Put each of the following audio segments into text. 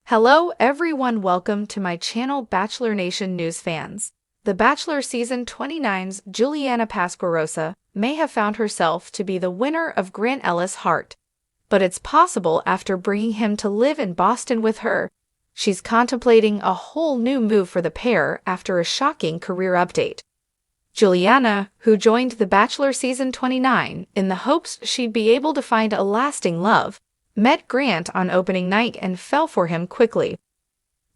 Hello everyone, welcome to my channel Bachelor Nation News fans. The Bachelor Season 29's Juliana Pasquarosa may have found herself to be the winner of Grant Ellis' heart. But it's possible after bringing him to live in Boston with her, she's contemplating a whole new move for the pair after a shocking career update. Juliana, who joined The Bachelor Season 29 in the hopes she'd be able to find a lasting love, met Grant on opening night and fell for him quickly.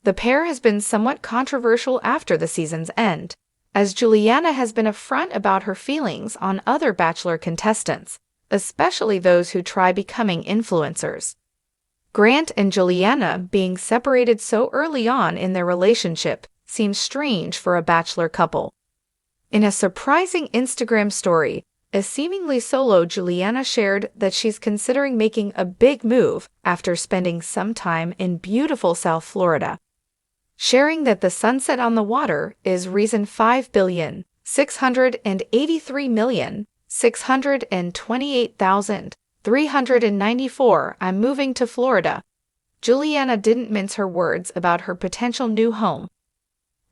The pair has been somewhat controversial after the season's end, as Juliana has been upfront about her feelings on other Bachelor contestants, especially those who try becoming influencers. Grant and Juliana being separated so early on in their relationship seems strange for a Bachelor couple. In a surprising Instagram story, a seemingly solo Juliana shared that she's considering making a big move after spending some time in beautiful South Florida, sharing that the sunset on the water is reason 5,683,628,394. I'm moving to Florida. Juliana didn't mince her words about her potential new home.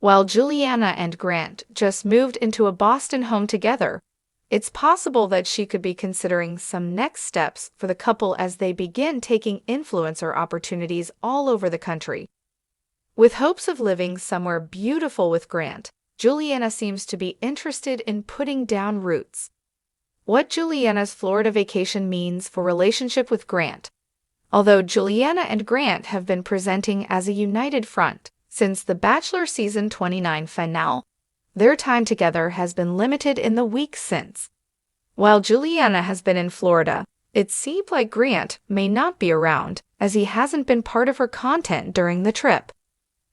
While Juliana and Grant just moved into a Boston home together, it's possible that she could be considering some next steps for the couple as they begin taking influencer opportunities all over the country. With hopes of living somewhere beautiful with Grant, Juliana seems to be interested in putting down roots. What Juliana's Florida vacation means for relationship with Grant. Although Juliana and Grant have been presenting as a united front since the Bachelor Season 29 finale, their time together has been limited in the weeks since. While Juliana has been in Florida, it seemed like Grant may not be around, as he hasn't been part of her content during the trip.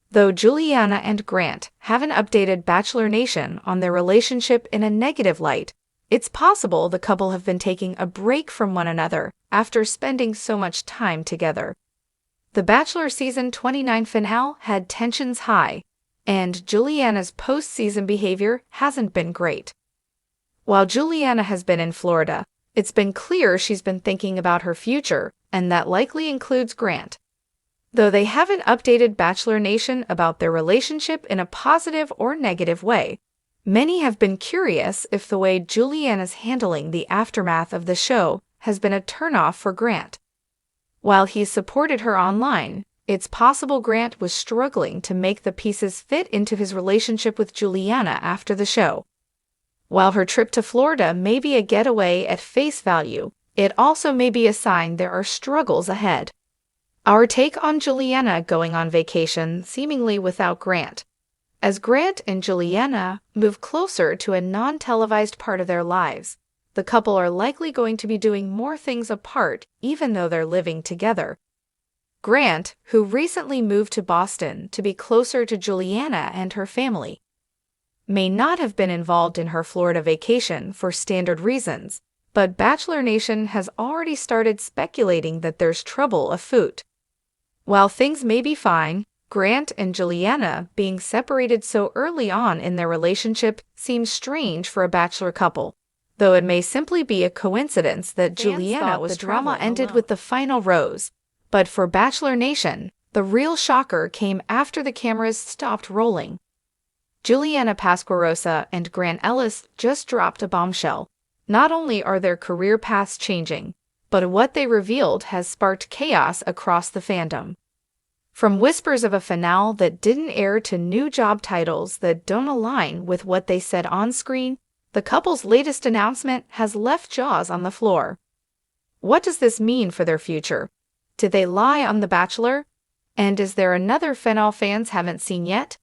Though Juliana and Grant haven't updated Bachelor Nation on their relationship in a negative light, it's possible the couple have been taking a break from one another after spending so much time together. The Bachelor Season 29 finale had tensions high, and Juliana's post-season behavior hasn't been great. While Juliana has been in Florida, it's been clear she's been thinking about her future, and that likely includes Grant. Though they haven't updated Bachelor Nation about their relationship in a positive or negative way, many have been curious if the way Juliana's handling the aftermath of the show has been a turnoff for Grant. While he's supported her online, it's possible Grant was struggling to make the pieces fit into his relationship with Juliana after the show. While her trip to Florida may be a getaway at face value, it also may be a sign there are struggles ahead. Our take on Juliana going on vacation seemingly without Grant. As Grant and Juliana move closer to a non-televised part of their lives, the couple are likely going to be doing more things apart even though they're living together. Grant, who recently moved to Boston to be closer to Juliana and her family, may not have been involved in her Florida vacation for standard reasons, but Bachelor Nation has already started speculating that there's trouble afoot. While things may be fine, Grant and Juliana being separated so early on in their relationship seems strange for a Bachelor couple, though it may simply be a coincidence that Juliana was drama ended with the final rose. But for Bachelor Nation, the real shocker came after the cameras stopped rolling. Juliana Pasquarosa and Grant Ellis just dropped a bombshell. Not only are their career paths changing, but what they revealed has sparked chaos across the fandom. From whispers of a finale that didn't air to new job titles that don't align with what they said on screen, the couple's latest announcement has left jaws on the floor. What does this mean for their future? Did they lie on The Bachelor? And is there another finale fans haven't seen yet?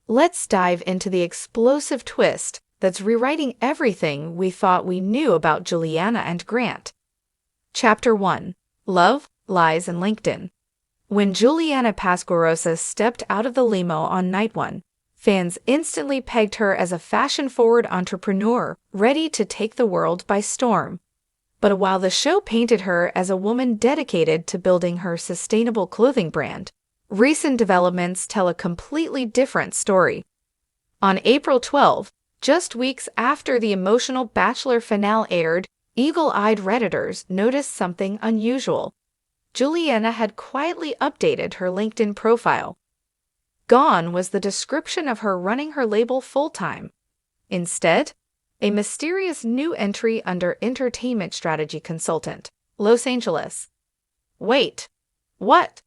Let's dive into the explosive twist that's rewriting everything we thought we knew about Juliana and Grant. Chapter 1. Love, Lies, and LinkedIn. When Juliana Pasquarosa stepped out of the limo on night one, fans instantly pegged her as a fashion-forward entrepreneur ready to take the world by storm. But while the show painted her as a woman dedicated to building her sustainable clothing brand, recent developments tell a completely different story. On April 12, just weeks after the emotional Bachelor finale aired, eagle-eyed Redditors noticed something unusual. Juliana had quietly updated her LinkedIn profile. Gone was the description of her running her label full-time. Instead, a mysterious new entry under Entertainment Strategy Consultant, Los Angeles. Wait, what?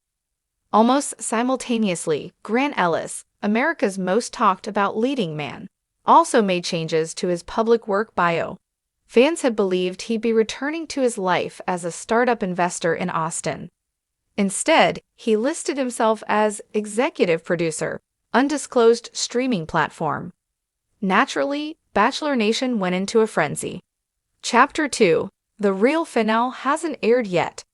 Almost simultaneously, Grant Ellis, America's most talked about leading man, also made changes to his public work bio. Fans had believed he'd be returning to his life as a startup investor in Austin. Instead, he listed himself as executive producer, undisclosed streaming platform. Naturally, Bachelor Nation went into a frenzy. Chapter 2. The real finale hasn't aired yet.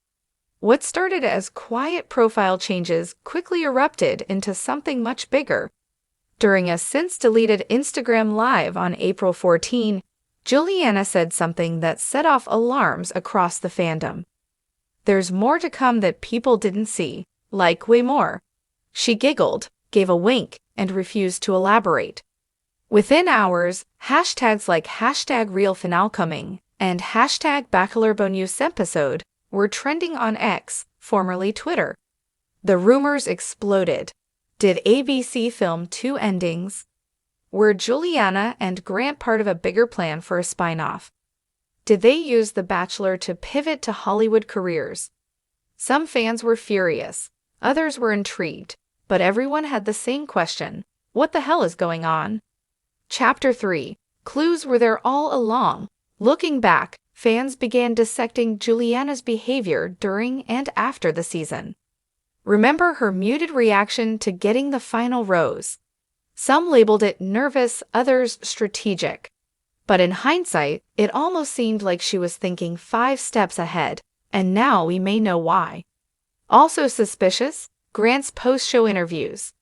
What started as quiet profile changes quickly erupted into something much bigger. During a since-deleted Instagram Live on April 14, Juliana said something that set off alarms across the fandom. There's more to come that people didn't see, like way more. She giggled, gave a wink, and refused to elaborate. Within hours, hashtags like #RealFinaleComing and #BachelorBonusEpisode were trending on X, formerly Twitter. The rumors exploded. Did ABC film 2 endings? Were Juliana and Grant part of a bigger plan for a spin-off? Did they use The Bachelor to pivot to Hollywood careers? Some fans were furious, others were intrigued, but everyone had the same question: what the hell is going on? Chapter 3. Clues were there all along. Looking back, fans began dissecting Juliana's behavior during and after the season. Remember her muted reaction to getting the final rose? Some labeled it nervous, others strategic. But in hindsight, it almost seemed like she was thinking 5 steps ahead, and now we may know why. Also suspicious, Grant's post-show interviews.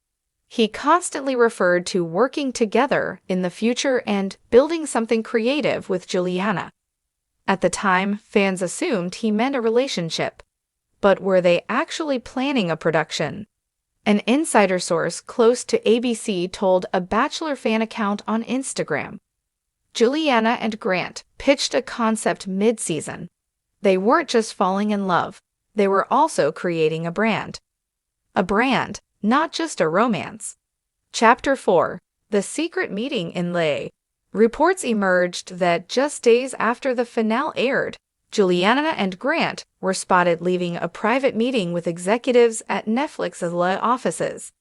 He constantly referred to working together in the future and building something creative with Juliana. At the time, fans assumed he meant a relationship. But were they actually planning a production? An insider source close to ABC told a Bachelor fan account on Instagram. Juliana and Grant pitched a concept mid-season. They weren't just falling in love, they were also creating a brand. A brand, not just a romance. Chapter 4. The secret meeting in LA. Reports emerged that just days after the finale aired, Juliana and Grant were spotted leaving a private meeting with executives at Netflix's LA offices.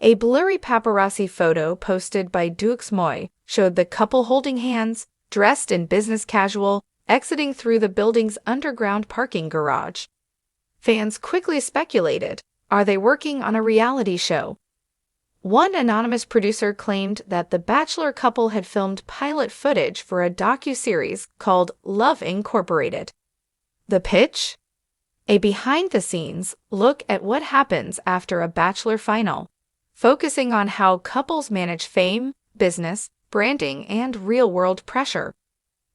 A blurry paparazzi photo posted by Dux Moy showed the couple holding hands, dressed in business casual, exiting through the building's underground parking garage. Fans quickly speculated, are they working on a reality show? One anonymous producer claimed that the Bachelor couple had filmed pilot footage for a docuseries called Love Incorporated. The pitch? A behind-the-scenes look at what happens after a Bachelor final, focusing on how couples manage fame, business, branding, and real-world pressure.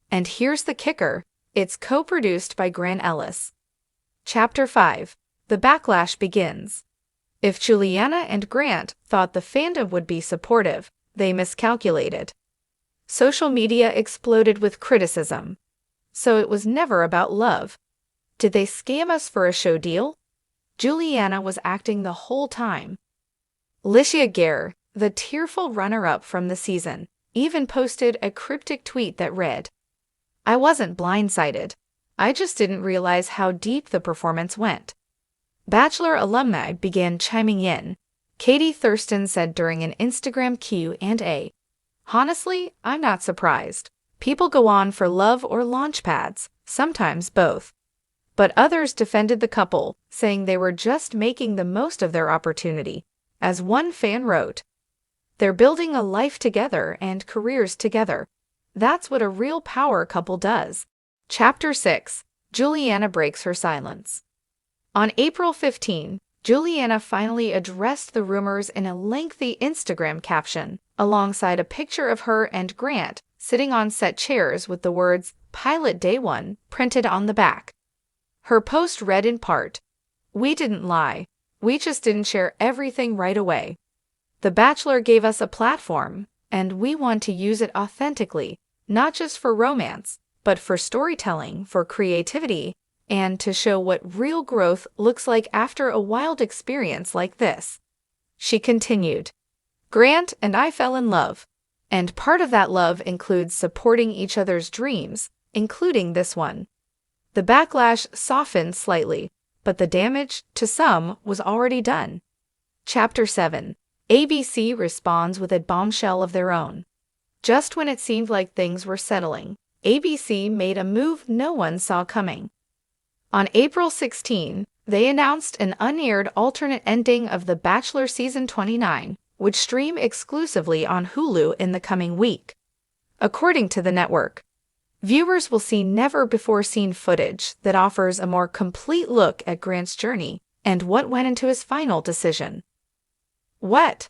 And here's the kicker, it's co-produced by Grant Ellis. Chapter 5. The backlash begins. If Juliana and Grant thought the fandom would be supportive, they miscalculated. Social media exploded with criticism. So it was never about love. Did they scam us for a show deal? Juliana was acting the whole time. Licia Gare, the tearful runner-up from the season, even posted a cryptic tweet that read, "I wasn't blindsided. I just didn't realize how deep the performance went." Bachelor alumni began chiming in. Katie Thurston said during an Instagram Q&A, "Honestly, I'm not surprised. People go on for love or launch pads, sometimes both." But others defended the couple, saying they were just making the most of their opportunity. As one fan wrote, "They're building a life together and careers together. That's what a real power couple does." Chapter 6. Juliana breaks her silence. On April 15, Juliana finally addressed the rumors in a lengthy Instagram caption, alongside a picture of her and Grant sitting on set chairs with the words "Pilot Day 1" printed on the back. Her post read in part, "We didn't lie. We just didn't share everything right away. The Bachelor gave us a platform, and we want to use it authentically, not just for romance, but for storytelling, for creativity, and to show what real growth looks like after a wild experience like this. She continued, "Grant and I fell in love, and part of that love includes supporting each other's dreams, including this one." The backlash softened slightly, but the damage, to some, was already done. Chapter 7. ABC responds with a bombshell of their own. Just when it seemed like things were settling, ABC made a move no one saw coming. On April 16, they announced an unaired alternate ending of The Bachelor Season 29, which stream exclusively on Hulu in the coming week. According to the network, viewers will see never-before-seen footage that offers a more complete look at Grant's journey and what went into his final decision. What?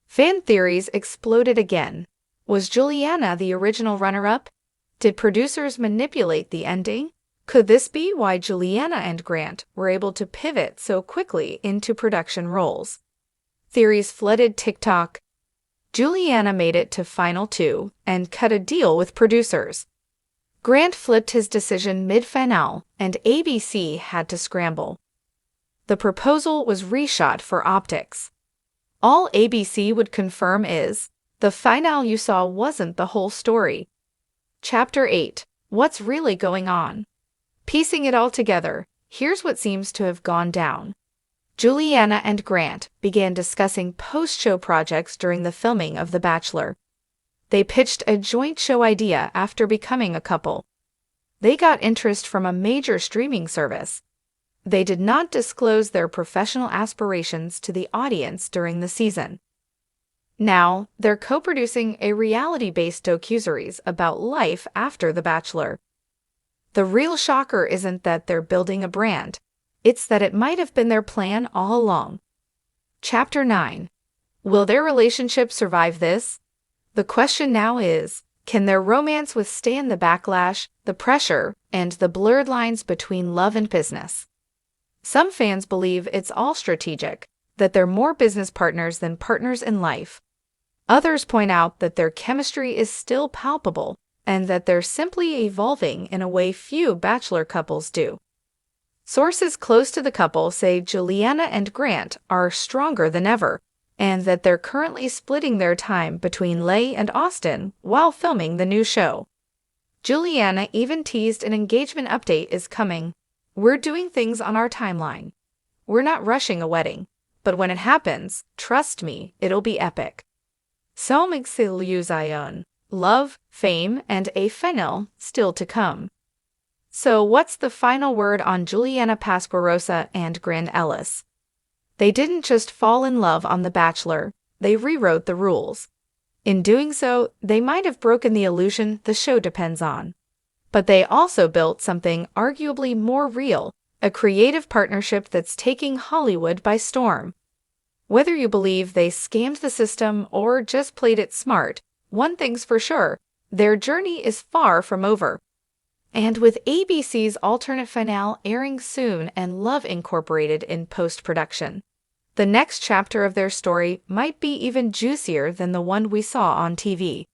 Fan theories exploded again. Was Juliana the original runner-up? Did producers manipulate the ending? Could this be why Juliana and Grant were able to pivot so quickly into production roles? Theories flooded TikTok. Juliana made it to Final 2 and cut a deal with producers. Grant flipped his decision mid-finale, and ABC had to scramble. The proposal was reshot for optics. All ABC would confirm is, the finale you saw wasn't the whole story. Chapter 8. What's really going on? Piecing it all together, here's what seems to have gone down. Juliana and Grant began discussing post-show projects during the filming of The Bachelor. They pitched a joint show idea after becoming a couple. They got interest from a major streaming service. They did not disclose their professional aspirations to the audience during the season. Now, they're co-producing a reality-based docuseries about life after The Bachelor. The real shocker isn't that they're building a brand. It's that it might have been their plan all along. Chapter 9. Will their relationship survive this? The question now is, can their romance withstand the backlash, the pressure, and the blurred lines between love and business? Some fans believe it's all strategic, that they're more business partners than partners in life. Others point out that their chemistry is still palpable, and that they're simply evolving in a way few Bachelor couples do. Sources close to the couple say Juliana and Grant are stronger than ever, and that they're currently splitting their time between Leigh and Austin while filming the new show. Juliana even teased an engagement update is coming. "We're doing things on our timeline. We're not rushing a wedding, but when it happens, trust me, it'll be epic." So magsillusion. Love, fame, and a final still to come. So what's the final word on Juliana Pasquarosa and Grant Ellis? They didn't just fall in love on The Bachelor, they rewrote the rules. In doing so, they might have broken the illusion the show depends on. But they also built something arguably more real, a creative partnership that's taking Hollywood by storm. Whether you believe they scammed the system or just played it smart, one thing's for sure, their journey is far from over. And with ABC's alternate finale airing soon and love incorporated in post-production, the next chapter of their story might be even juicier than the one we saw on TV.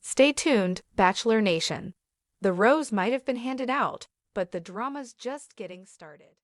Stay tuned, Bachelor Nation. The rose might have been handed out, but the drama's just getting started.